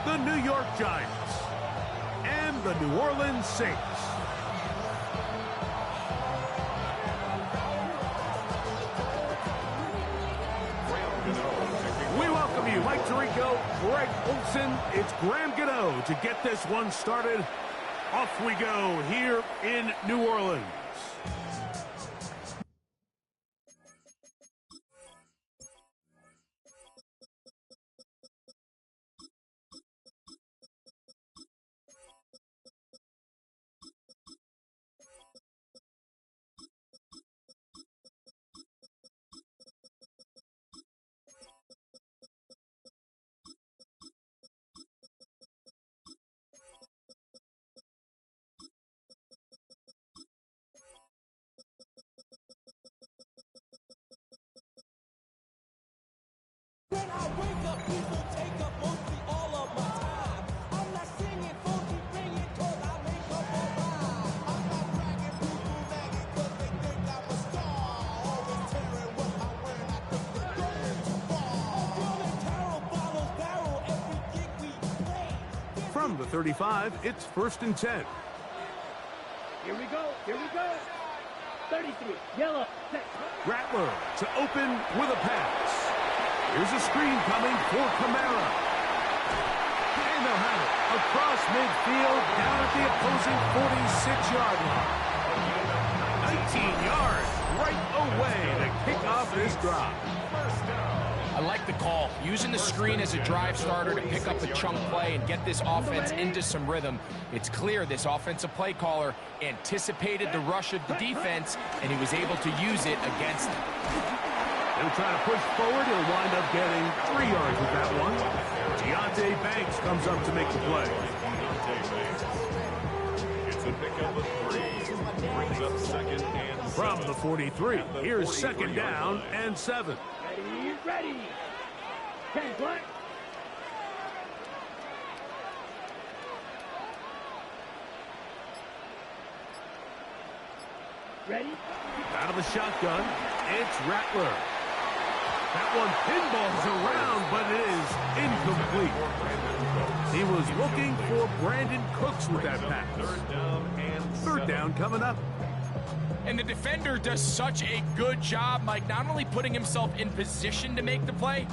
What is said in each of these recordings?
the New York Giants and the New Orleans Saints. We welcome you, Mike Tirico, Greg Olson. It's Graham Gano to get this one started. Off we go here in New Orleans. From the 35, it's 1st and 10. Here we go. 33, yellow. Rattler to open with a pass. Here's a screen coming for Kamara. And they'll have it across midfield down at the opposing 46-yard line. 19 yards right away to kick off this drive. I like the call, using the screen as a drive starter to pick up a chunk play and get this offense into some rhythm. It's clear this offensive play caller anticipated the rush of the defense, and he was able to use it against them. He'll try to push forward. He'll wind up getting 3 yards with that one. Deontay Banks comes up to make the play. It's a pickup of 3. Brings up 2nd and 7. From the 43, here's 2nd down and 7. Ready. 10, what? Ready? Out of the shotgun, it's Rattler. That one pinballs around, but it is incomplete. He was looking for Brandon Cooks with that pass. 3rd down and 7. 3rd down coming up. And the defender does such a good job, Mike, not only putting himself in position to make the play,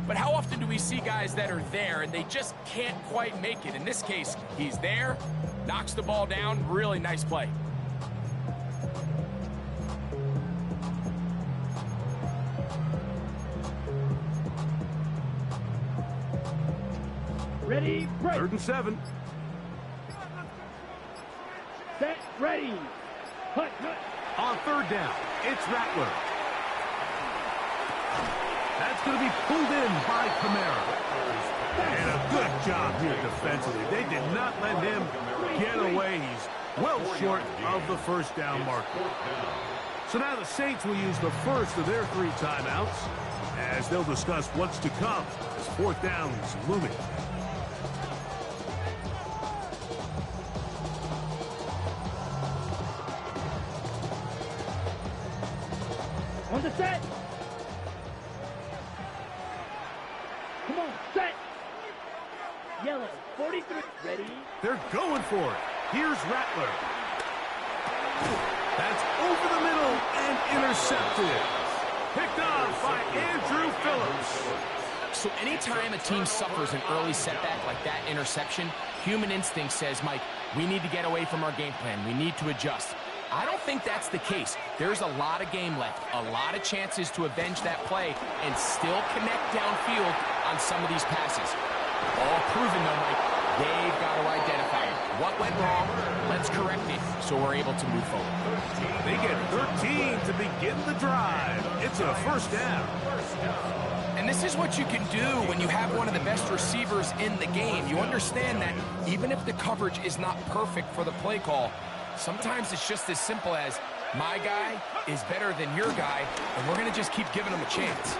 but how often do we see guys that are there and they just can't quite make it? In this case, he's there, knocks the ball down, really nice play. Ready, break. 3rd and 7. Set, ready. Cut. On 3rd down, it's Rattler. That's going to be pulled in by Kamara. And a good job here defensively. They did not let him get away. He's well short of the 1st down marker. So now the Saints will use the first of their 3 timeouts as they'll discuss what's to come as 4th down is looming. On the set. Come on, set. Yellow, 43. Ready. They're going for it. Here's Rattler. That's over the middle and intercepted. Picked off by Andrew Phillips. So anytime a team suffers an early setback like that interception, human instinct says, Mike, we need to get away from our game plan. We need to adjust. I don't think that's the case. There's a lot of game left, a lot of chances to avenge that play and still connect downfield on some of these passes. All proven, though, Mike, they've got to identify it. What went wrong? Let's correct it so we're able to move forward. They get 13 to begin the drive. It's a 1st down. And this is what you can do when you have one of the best receivers in the game. You understand that even if the coverage is not perfect for the play call, sometimes it's just as simple as my guy is better than your guy, and we're going to just keep giving him a chance.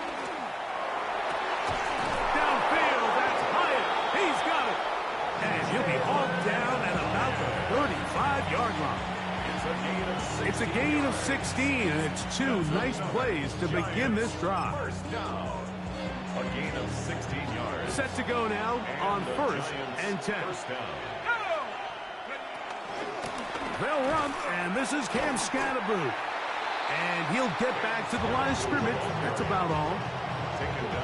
Downfield, that's Hyatt. He's got it. And he'll be hauled down at about the 35-yard line. It's a gain of 16, and it's 2 nice plays to begin this drive. gain of 16 yards. Set to go now on 1st and 10. First down. They'll run, and this is Cam Scatterboot. And he'll get back to the line of scrimmage. That's about all.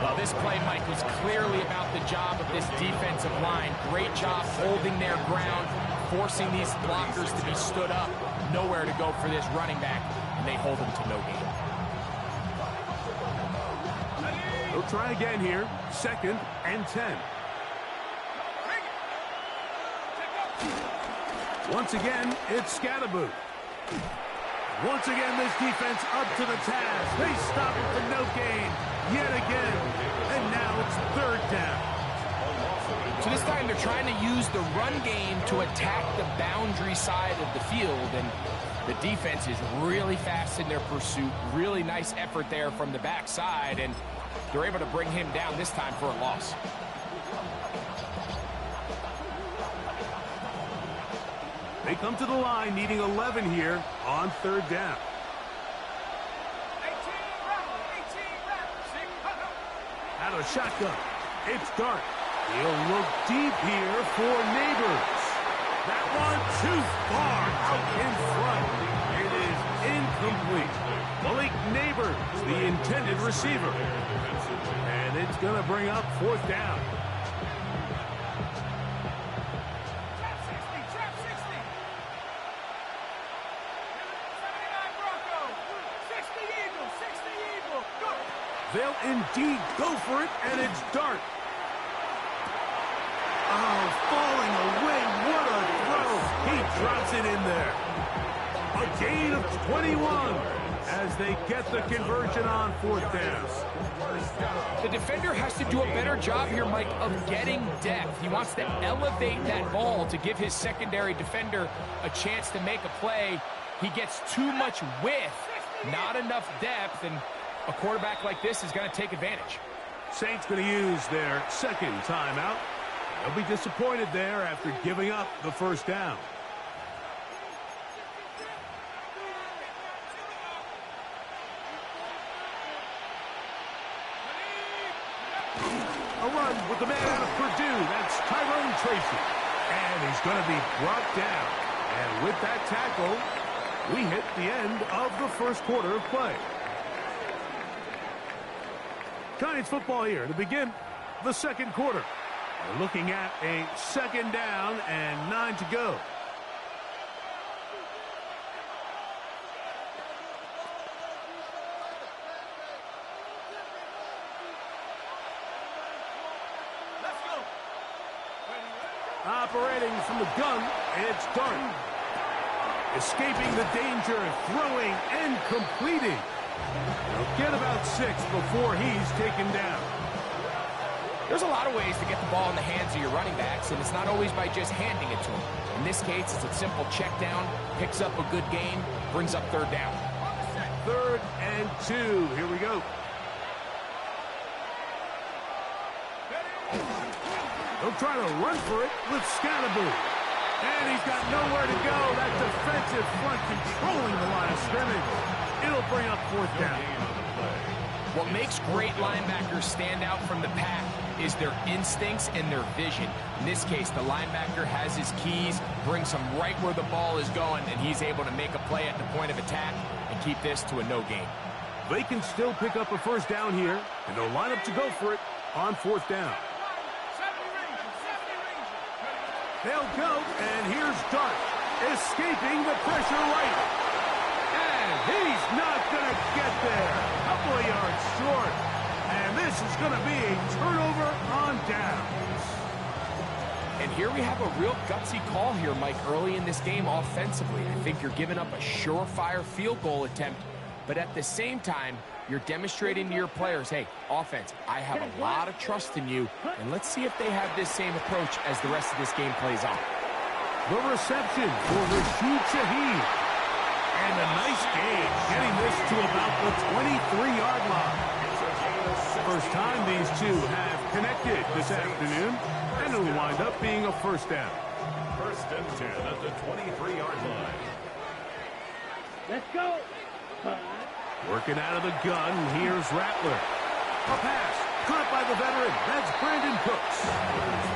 Well, this play, Mike, was clearly about the job of this defensive line. Great job holding their ground, forcing these blockers to be stood up. Nowhere to go for this running back, and they hold him to no gain. They'll try again here. 2nd and 10. Once again, it's Scatterboot. Once again, this defense up to the task. They stop it for no gain yet again. And now it's 3rd down. So this time they're trying to use the run game to attack the boundary side of the field. And the defense is really fast in their pursuit. Really nice effort there from the backside. And they're able to bring him down this time for a loss. They come to the line needing 11 here on 3rd down. Out of shotgun. It's Dart. He'll look deep here for Neighbors. That one too far out in front. It is incomplete. Malik Neighbors, the intended receiver. And it's going to bring up 4th down. They'll indeed go for it, and it's Dart. Oh, falling away. What a throw. He drops it in there. A gain of 21 as they get the conversion on 4th down. The defender has to do a better job here, Mike, of getting depth. He wants to elevate that ball to give his secondary defender a chance to make a play. He gets too much width, not enough depth, and a quarterback like this is going to take advantage. Saints going to use their 2nd timeout. They'll be disappointed there after giving up the 1st down. A run with the man out of Purdue. That's Tyrone Tracy. And he's going to be brought down. And with that tackle, we hit the end of the 1st quarter of play. Giants football here to begin the 2nd quarter. We're looking at a 2nd down and 9 to go. Operating from the gun, it's Dart. Escaping the danger, throwing and completing. He'll get about 6 before he's taken down. There's a lot of ways to get the ball in the hands of your running backs, and it's not always by just handing it to them. In this case, it's a simple check down, picks up a good gain, brings up 3rd down. 3rd and 2. Here we go. He'll try to run for it with Scatterboot. And he's got nowhere to go. That defensive front controlling the line of scrimmage. It'll bring up 4th down. What makes great linebackers stand out from the pack is their instincts and their vision. In this case, the linebacker has his keys, brings him right where the ball is going, and he's able to make a play at the point of attack and keep this to a no gain. They can still pick up a 1st down here, and they'll line up to go for it on 4th down. They'll go, and here's Dart, escaping the pressure right. And he's not going to get there. A couple of yards short. And this is going to be a turnover on downs. And here we have a real gutsy call here, Mike, early in this game offensively. I think you're giving up a surefire field goal attempt, but at the same time, you're demonstrating to your players, hey, offense, I have a lot of trust in you, and let's see if they have this same approach as the rest of this game plays out. The reception for Rashid Shaheed. And a nice gain, getting this to about the 23-yard line. First time these two have connected this afternoon, and it'll wind up being a 1st down. 1st and 10 at the 23-yard line. Let's go. Working out of the gun, here's Rattler. A pass Caught by the veteran. That's Brandon Cooks.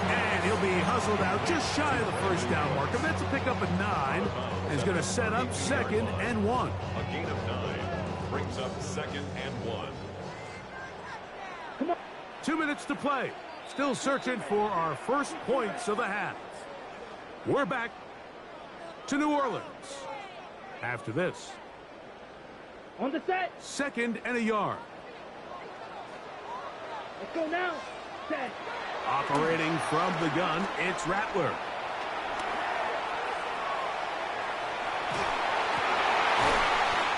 And he'll be hustled out just shy of the first down marker. That's a pickup of 9. Is going to set up 2nd and 1. A gain of 9 brings up 2nd and 1. Come on. 2 minutes to play. Still searching for our first points of the half. We're back to New Orleans after this. On the set. 2nd and a yard. Let's go now. Set. Operating from the gun, it's Rattler.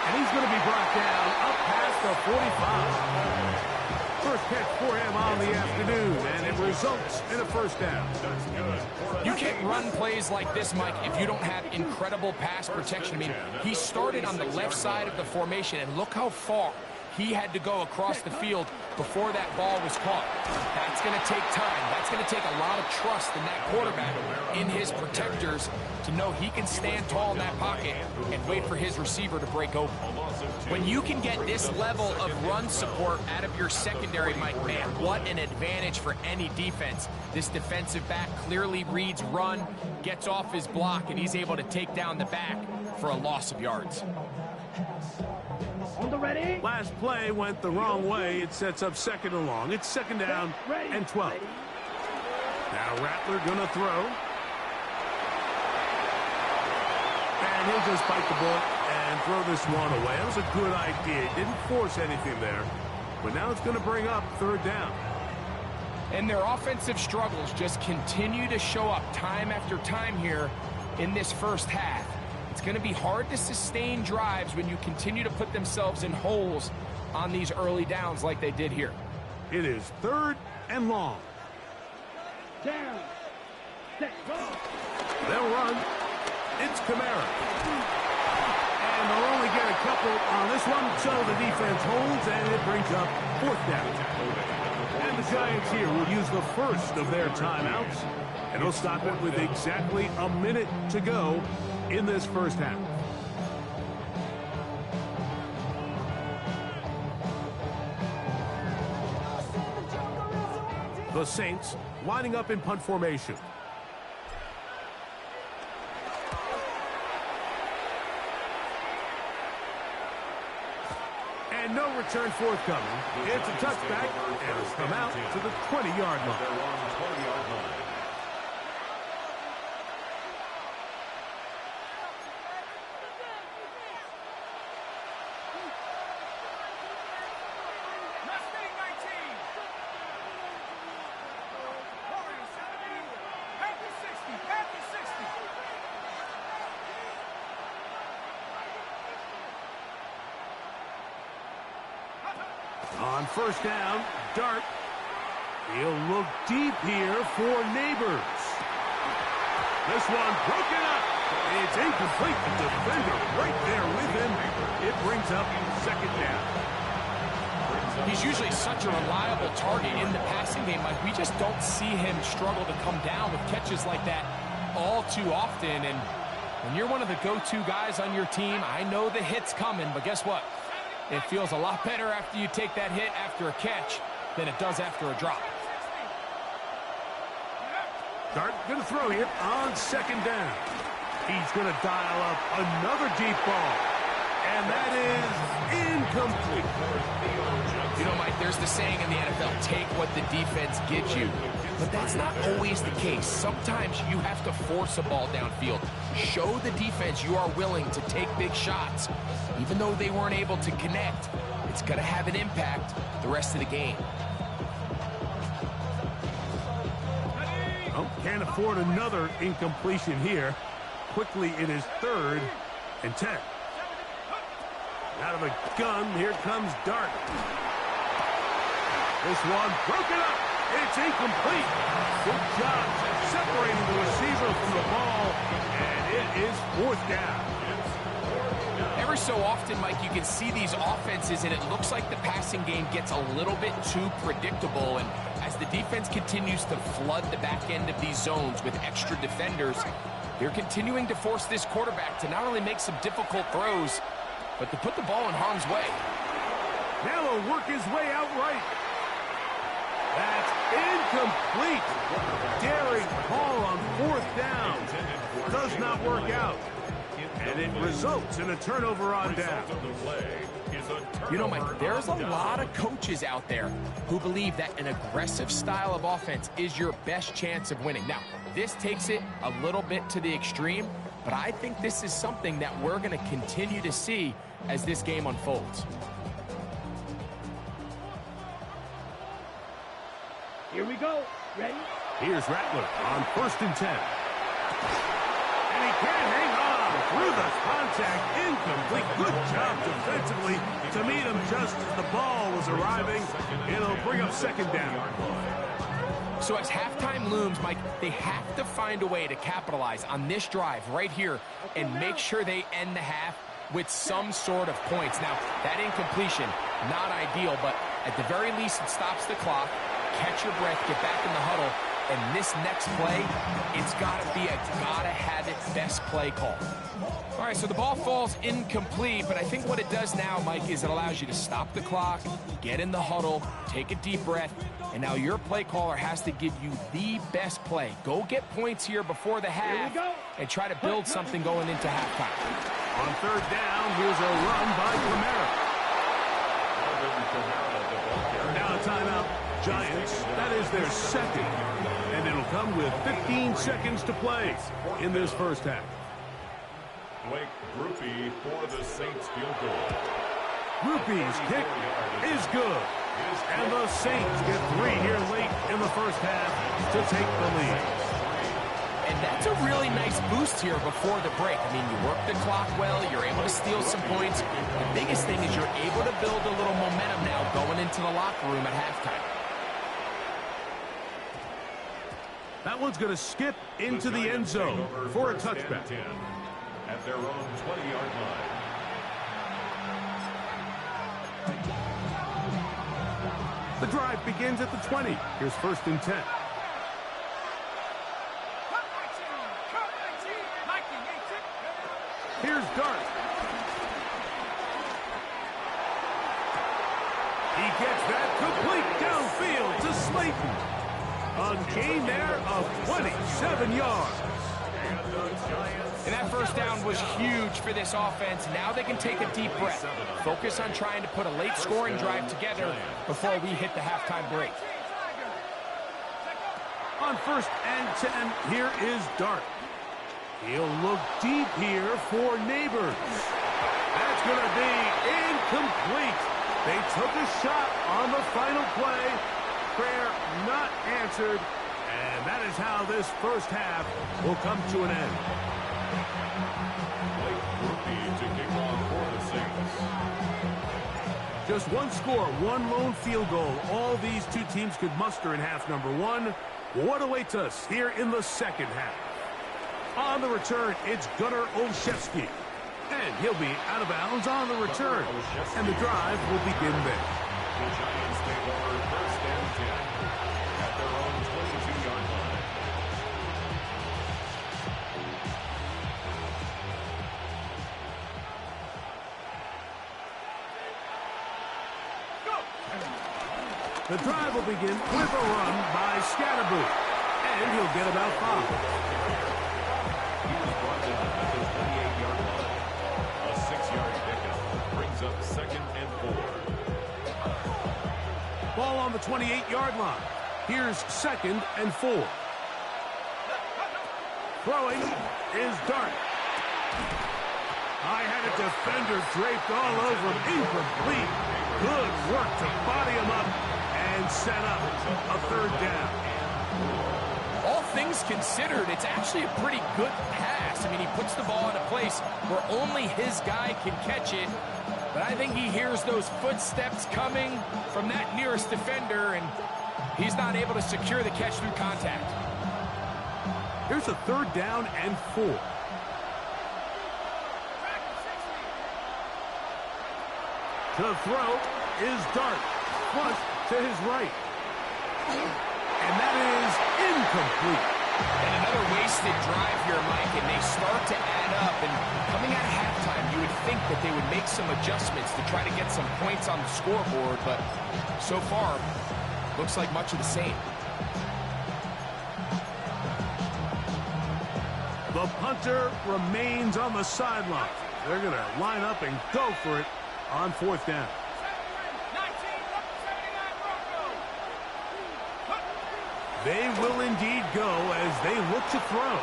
And he's going to be brought down up past the 45. First catch for him on the afternoon, and it results in a first down. You can't run plays like this, Mike, if you don't have incredible pass protection. I mean, he started on the left side of the formation, and look how far he had to go across the field before that ball was caught. That's going to take time. That's going to take a lot of trust in that quarterback, in his protectors, to know he can stand tall in that pocket and wait for his receiver to break open. When you can get this level of run support out of your secondary, Mike, man, what an advantage for any defense. This defensive back clearly reads run, gets off his block, and he's able to take down the back for a loss of yards. On the ready. Last play went the wrong way. It sets up 2nd and long. It's 2nd down and 12. Now Rattler going to throw. And he'll just bite the bullet and throw this one away. That was a good idea. He didn't force anything there. But now it's going to bring up 3rd down. And their offensive struggles just continue to show up time after time here in this first half. It's going to be hard to sustain drives when you continue to put themselves in holes on these early downs like they did here. It is 3rd and long. Down. Set. Go. They'll run. It's Kamara. And they'll only get a couple on this one, so the defense holds, and it brings up 4th down. And the Giants here will use the first of their timeouts, and they'll stop it with exactly a minute to go in this first half. The Saints lining up in punt formation. And no return forthcoming. It's a touchback, and it'll come out to the 20-yard line. On first down, Dart. He'll look deep here for Neighbors. This one broken up. It's incomplete. The defender right there with him. It brings up 2nd down. He's usually such a reliable target in the passing game. Like, we just don't see him struggle to come down with catches like that all too often. And when you're one of the go-to guys on your team, I know the hit's coming, but guess what? It feels a lot better after you take that hit after a catch than it does after a drop. Dart going to throw here on 2nd down. He's going to dial up another deep ball. And that is incomplete. You know, Mike, there's the saying in the NFL, take what the defense gives you. But that's not always the case. Sometimes you have to force a ball downfield. Show the defense you are willing to take big shots. Even though they weren't able to connect, it's going to have an impact the rest of the game. Oh, can't afford another incompletion here. Quickly, it is 3rd and 10. Out of the gun, here comes Dart. This one broken up. It's incomplete. Good job separating the receiver from the ball, and it is 4th down. Every so often, Mike, you can see these offenses, and it looks like the passing game gets a little bit too predictable. And as the defense continues to flood the back end of these zones with extra defenders, they're continuing to force this quarterback to not only make some difficult throws, but to put the ball in harm's way. Now he'll work his way out right. That's incomplete. Daring call on 4th down. Does not work out. And it results in a turnover on down. You know, Mike, there's a lot of coaches out there who believe that an aggressive style of offense is your best chance of winning. Now, this takes it a little bit to the extreme, but I think this is something that we're going to continue to see as this game unfolds. Here we go. Ready? Here's Rattler on 1st and 10. And he can't hang on through the contact. Incomplete. Good job defensively to meet him just as the ball was arriving. It'll bring up 2nd down. So as halftime looms, Mike, they have to find a way to capitalize on this drive right here and make sure they end the half with some sort of points. Now, that incompletion, not ideal, but at the very least, it stops the clock. Catch your breath, get back in the huddle, and this next play, it's got to be a gotta-have-it best play call. All right, so the ball falls incomplete, but I think what it does now, Mike, is it allows you to stop the clock, get in the huddle, take a deep breath, and now your play caller has to give you the best play. Go get points here before the half and try to build something going into halftime. On 3rd down, here's a run by Kamara. Now a timeout. Giants, that is their 2nd. And it'll come with 15 seconds to play in this first half. Blake Grupe for the Saints field goal. Grupe's kick is good. And the Saints get 3 here late in the first half to take the lead. And that's a really nice boost here before the break. I mean, you work the clock well, you're able to steal some points. The biggest thing is you're able to build a little momentum now going into the locker room at halftime. That one's going to skip into the end zone for a touchback. At their own 20-yard line. The drive begins at the 20. Here's 1st and 10. Here's Dart. He gets that complete downfield to Slayton. A gain there of 27 yards. And that first down was huge for this offense. Now they can take a deep breath. Focus on trying to put a late scoring drive together before we hit the halftime break. On 1st and 10, here is Dart. He'll look deep here for Neighbors. That's going to be incomplete. They took a shot on the final play. Prayer not answered. And that is how this first half will come to an end. Blake Grupe to kick off for the Saints. Just one score, one lone field goal. All these two teams could muster in half number 1. What awaits us here in the second half? On the return, it's Gunnar Olszewski. And he'll be out of bounds on the return. And the drive will begin there. The Giants take over 1st and 10 at their own 22-yard line. The drive will begin with a run by Scatterboo. And he'll get about 5. He was brought down at the 28-yard line. A 6-yard pickup brings up 2nd and 4. Ball on the 28-yard line. Here's 2nd and 4. Throwing is Dart. I had a defender draped all over him. Incomplete. Good work to body him up and set up a 3rd down. All things considered, it's actually a pretty good pass. I mean, he puts the ball in a place where only his guy can catch it. But I think he hears those footsteps coming from that nearest defender, and he's not able to secure the catch through contact. Here's a 3rd down and 4. To throw is Dart. Flush to his right. And that is incomplete. And another wasted drive here, Mike, and they start to add up. And coming out of halftime, you would think that they would make some adjustments to try to get some points on the scoreboard. But so far, Looks like much of the same. The punter remains on the sideline. They're going to line up and go for it on fourth down. They will indeed go as they look to throw.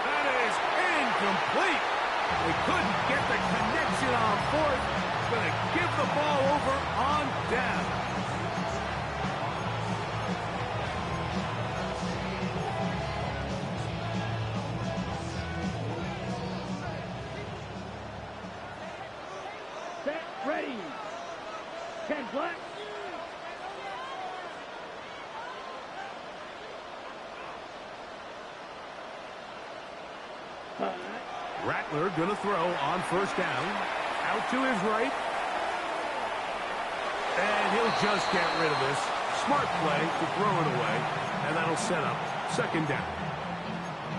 That is incomplete. They couldn't get the connection on fourth. Going to give the ball over on down. Set, ready. 10 black. Rattler going to throw on first down. Out to his right. And he'll just get rid of this. Smart play to throw it away. And that'll set up second down.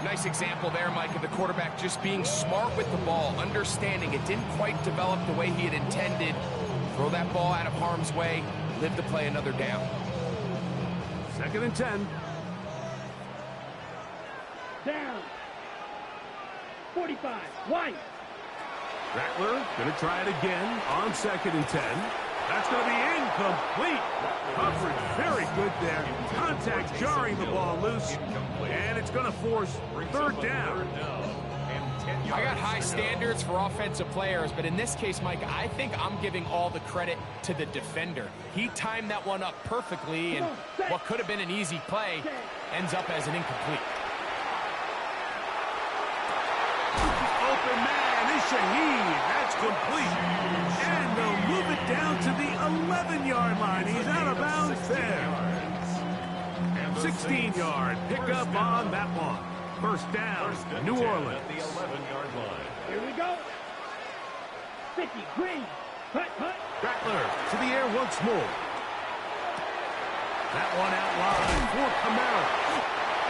Nice example there, Mike, of the quarterback just being smart with the ball, understanding it didn't quite develop the way he had intended. Throw that ball out of harm's way, live to play another down. Second and 10. Down. 45. White. Rattler going to try it again on second and 10. That's going to be incomplete. Coverage very good there. Contact jarring the ball loose. And it's going to force third down. I got high standards for offensive players, but in this case, Mike, I think I'm giving all the credit to the defender. He timed that one up perfectly, and what could have been an easy play ends up as an incomplete. Open man is Shaheed. That's complete. And they'll move it down to the 11-yard line. He's out of bounds there. 16-yard pickup on that one. First down, New Orleans. At the 11-yard line. Here we go. 50. Green. Hut, hut. Rattler to the air once more. That one out wide for Kamara.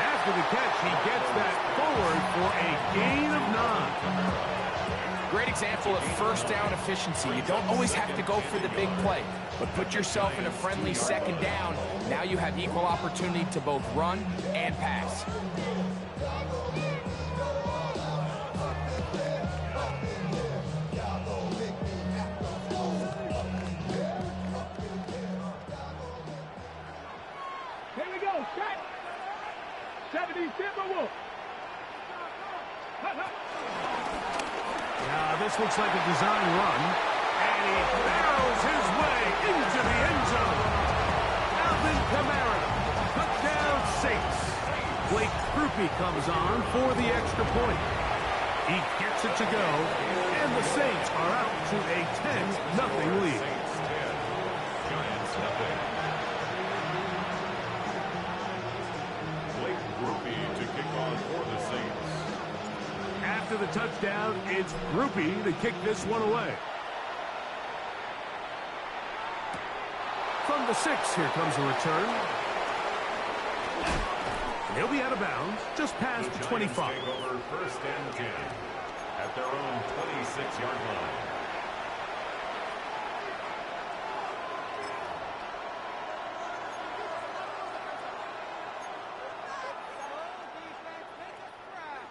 After the catch, he gets that forward for a gain of 9. Great example of first down efficiency. You don't always have to go for the big play, but put yourself in a friendly second down. Now you have equal opportunity to both run and pass. Here we go. Set. 70 Timberwolves. Now, this looks like a design run. And he barrels his way into the end zone. Alvin Kamara. Touchdown Saints. Blake Krupe comes on for the extra point. He gets it to go. And the Saints are out to a 10-0 lead. Giants nothing. Blake Krupe to kick off for the Saints. After the touchdown, it's Krupe to kick this one away. From the 6, here comes a return. And he'll be out of bounds, just past the 25. Take over first and 10 at their own 26-yard line.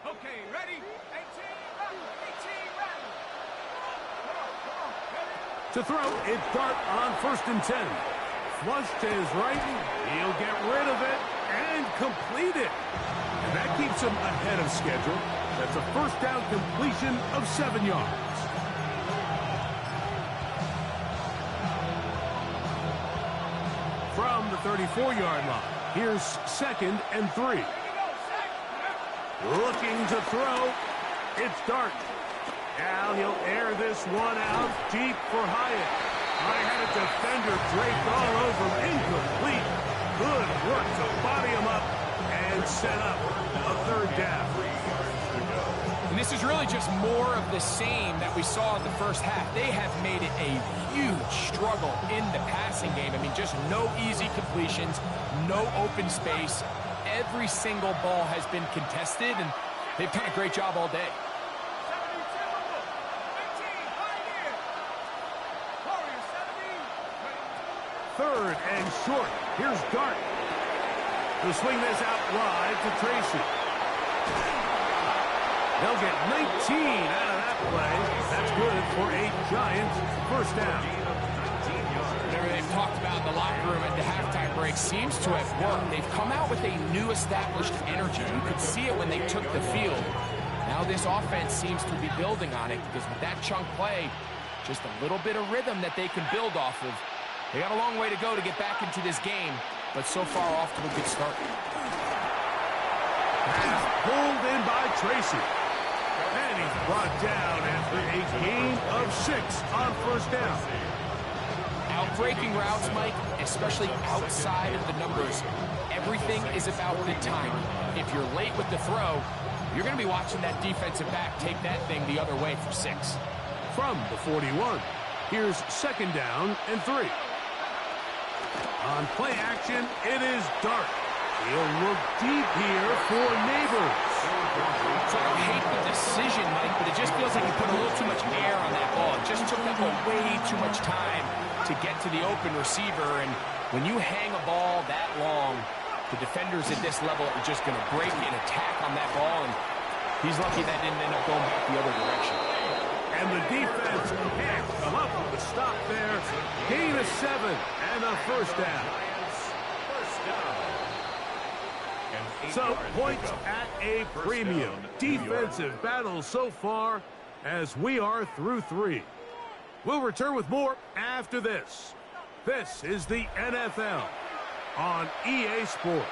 Okay, ready? 18, To throw, it's Dart on first and 10. Flush to his right. He'll get rid of it and complete it. And that keeps him ahead of schedule. That's a first down completion of 7 yards. From the 34-yard line, here's second and 3. Looking to throw. It's Dart. Now he'll air this one out deep for Hyatt. I had a defender draped all over him. Incomplete. Good work to body him up and set up a third down. And this is really just more of the same that we saw in the first half. They have made it a huge struggle in the passing game. I mean, just no easy completions, no open space. Every single ball has been contested, and they've done a great job all day. Third third and short. Here's Dart. They'll swing this out wide to Tracy. They'll get 19 out of that play. That's good for a Giant first down. Whatever they've talked about in the locker room at the halftime break seems to have worked. They've come out with a new established energy. You could see it when they took the field. Now this offense seems to be building on it because with that chunk play, just a little bit of rhythm that they can build off of. They got a long way to go to get back into this game, but so far off to a good start. Pass pulled in by Tracy. And he's brought down after a gain of 6 on first down. Outbreaking routes, Mike, especially outside of the numbers, everything is about the timing. If you're late with the throw, you're going to be watching that defensive back take that thing the other way for 6. From the 41, here's second down and 3. On play action, it is Dart. He'll look deep here for Neighbors. So I don't hate the decision, Mike, but it just feels like he put a little too much air on that ball. It just took them way too much time to get to the open receiver. And when you hang a ball that long, the defenders at this level are just going to break and attack on that ball. And he's lucky that didn't end up going back the other direction. And the defense can't come up with a stop there. Gain of 7 and a first down. So points at a premium. Defensive battle so far as we are through 3. We'll return with more after this. This is the NFL on EA Sports.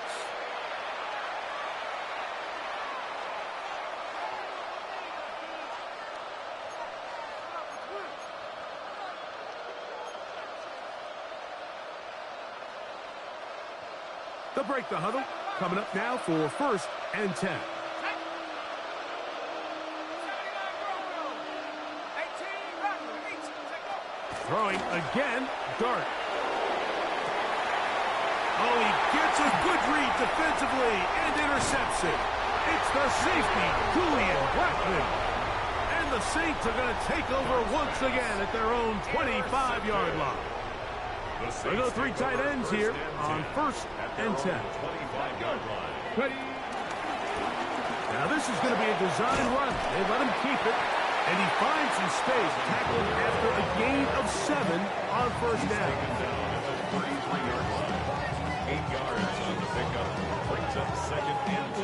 They'll break the huddle. Coming up now for first and 10. Throwing again, Dart. Oh, he gets a good read defensively and intercepts it. It's the safety, Julian Blackman. And the Saints are going to take over once again at their own 25-yard line. They go 3 tight ends here on first and 10. Now this is going to be a design run. They let him keep it, and he finds some space, tackled after a gain of 7 on first down. 8 yards on the pickup. Brings up second and 2.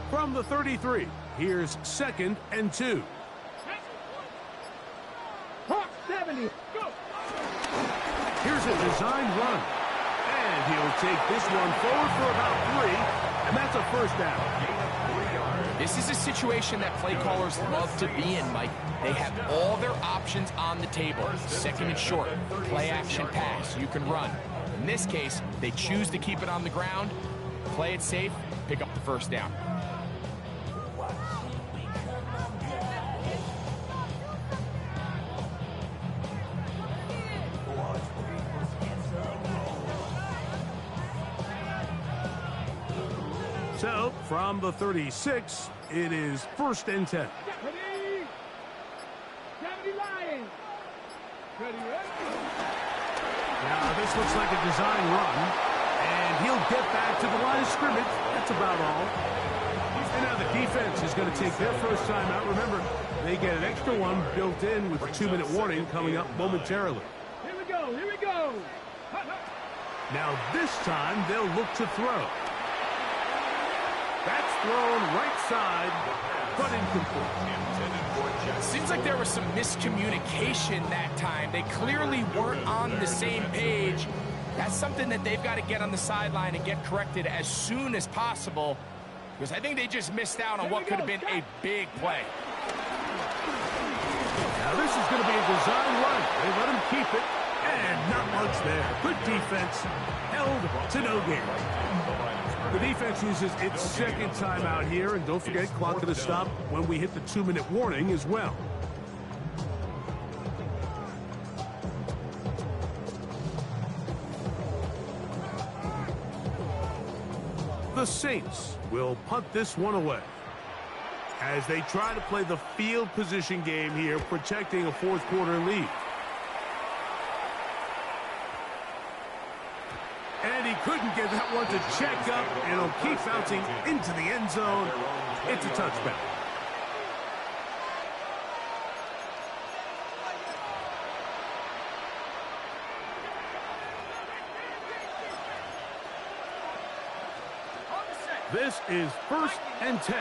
From the 33, here's second and 2. 70. Go. Here's a design run. And he'll take this one forward for about 3, and that's a first down. This is a situation that play callers love to be in, Mike. They have all their options on the table. Second and short, play action pass, you can run. In this case, they choose to keep it on the ground, play it safe, pick up the first down. So, from the 36, it is first and 10. Ready. 70 Lions. Ready. Now, this looks like a design run, and he'll get back to the line of scrimmage. That's about all. And now the defense is going to take their first time out. Remember, they get an extra one built in with a 2-minute warning coming up momentarily. Here we go. Here we go. Now, this time, they'll look to throw. That's thrown right side, but incomplete. Seems like there was some miscommunication that time. They clearly weren't on the same page. That's something that they've got to get on the sideline and get corrected as soon as possible, because I think they just missed out on what could have been a big play. Now this is going to be a design run. They let him keep it, and not much there. Good defense, held to no gain. The defense uses its second timeout here, and don't forget, clock going to stop when we hit the 2-minute warning as well. The Saints will punt this one away as they try to play the field position game here, protecting a fourth quarter lead. And he couldn't get that one to check up, and it'll keep bouncing into the end zone. It's a touchback. This is 1st and 10.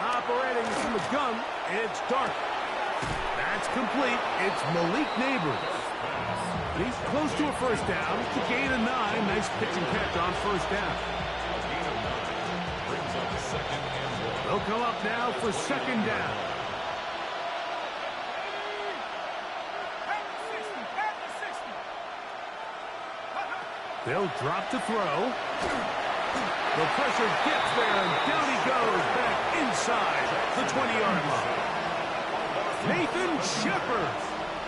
Operating from the gun, it's Dark. That's complete. It's Malik Neighbors. He's close to a first down. It's a gain of 9. Nice pitch and catch on first down. They'll come up now for second down. They'll drop to throw. The pressure gets there, and down he goes back inside the 20-yard line. Nathan Shepard.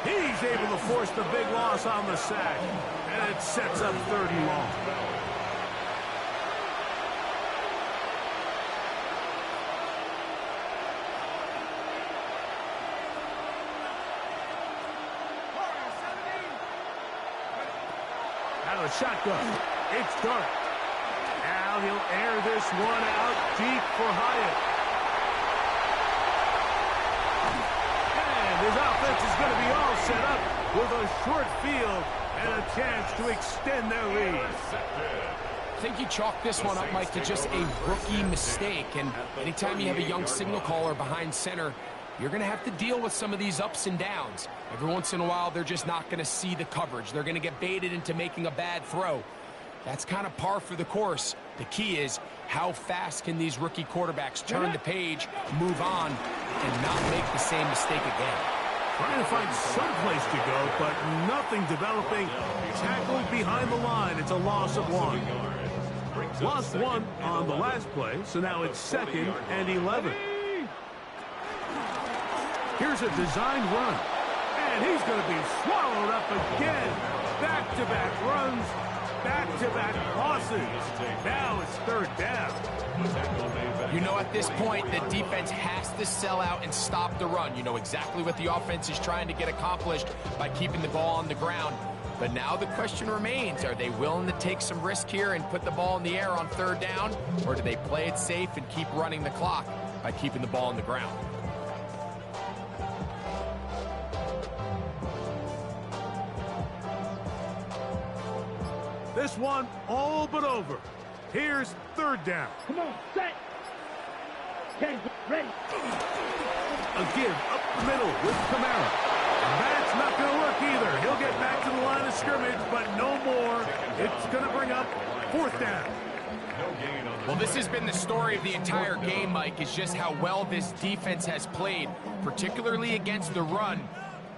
He's able to force the big loss on the sack, and it sets up 3rd and long. Out of the shotgun, it's Dark. Now he'll air this one out deep for Hyatt. And his offense is going to be all set up with a short field and a chance to extend their lead. I think you chalk this one up, Mike, to just a rookie mistake. And anytime you have a young signal caller behind center, you're going to have to deal with some of these ups and downs. Every once in a while, they're just not going to see the coverage. They're going to get baited into making a bad throw. That's kind of par for the course. The key is, how fast can these rookie quarterbacks turn the page, move on, and not make the same mistake again? Trying to find some place to go, but nothing developing. Tackled behind the line. It's a loss of 1. Lost 1 on the last play, so now it's 2nd and 11. Here's a designed run, and he's going to be swallowed up again. Back-to-back runs, back-to-back losses. Now it's 3rd down. You know, at this point, the defense has to sell out and stop the run. You know exactly what the offense is trying to get accomplished by keeping the ball on the ground. But now the question remains, are they willing to take some risk here and put the ball in the air on 3rd down, or do they play it safe and keep running the clock by keeping the ball on the ground? This one all but over. Here's 3rd down. Come on, set. Okay, ready. A give up the middle with Kamara. That's not going to work either. He'll get back to the line of scrimmage, but no more. It's going to bring up 4th down. Well, this has been the story of the entire game, Mike, is just how well this defense has played, particularly against the run.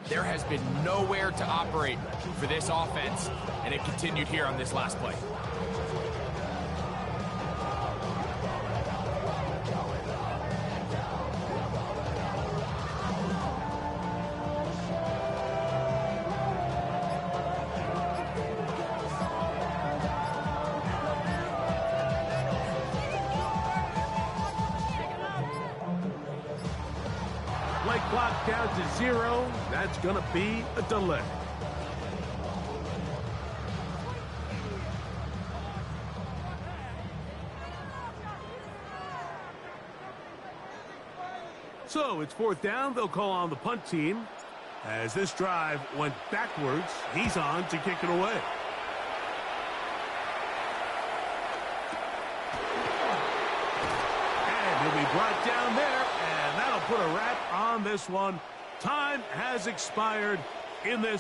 There has been nowhere to operate for this offense, and it continued here on this last play. Play clock down to 0. That's going to be a delay. So it's 4th down. They'll call on the punt team. As this drive went backwards, he's on to kick it away. And he'll be brought down there, and that'll put a wrap on this one. Time has expired in this